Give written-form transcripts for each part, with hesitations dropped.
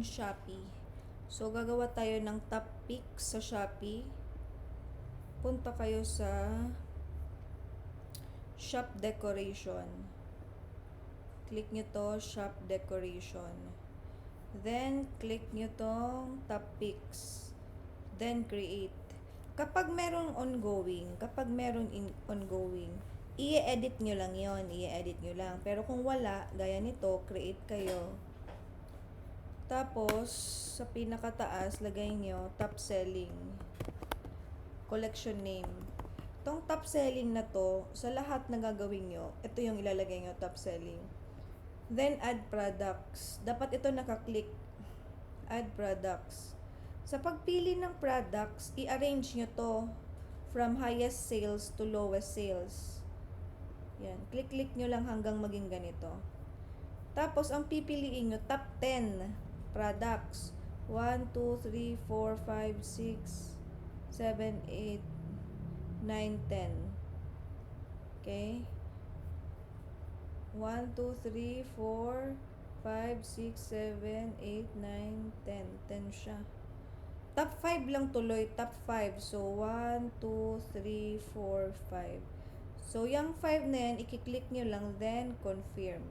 Shopee. So, gagawa tayo ng top pick sa Shopee. Punta kayo sa shop decoration. Click nyo to, shop decoration. Then, click nyo tong top picks. Then, create. Kapag merong ongoing, i-edit nyo lang yon, i-edit nyo lang. Pero kung wala, gaya nito, create kayo. Tapos, sa pinakataas, lagay nyo top selling. Collection name. Itong top selling na to, sa lahat na gagawin nyo, ito yung ilalagay nyo, top selling. Then, add products. Dapat ito nakaklik. Add products. Sa pagpili ng products, i-arrange nyo to from highest sales to lowest sales. Yan. Click-click nyo lang hanggang maging ganito. Tapos, ang pipiliin nyo, top 10 products. 1, 2, 3, 4, 5, 6, 7, 8, 9, 10. Okay? 1, 2, 3, 4, 5, 6, 7, 8, 9, 10. 10 siya. Top 5 lang tuloy. Top 5. So, 1, 2, 3, 4, 5. So, yung 5 na yan, i-click nyo lang, then confirm.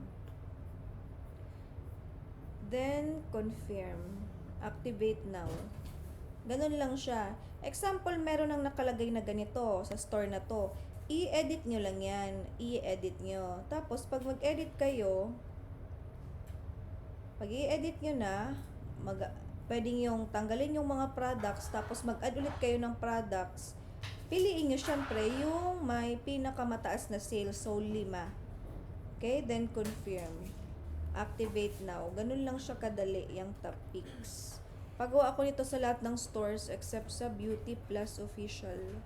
Then, confirm. Activate now. Ganun lang siya. Example, meron nang nakalagay na ganito sa store na to. I-edit nyo lang yan. I-edit nyo. Tapos, pag mag-edit kayo, pag i-edit nyo na, pwedeng yung tanggalin yung mga products, tapos mag-add ulit kayo ng products. Piliin nyo syempre yung may pinakamataas na sales, so 5. Okay, then confirm. Activate now. Ganun lang siya kadali, yung top picks. Pagawa ako nito sa lahat ng stores except sa Beauty Plus Official.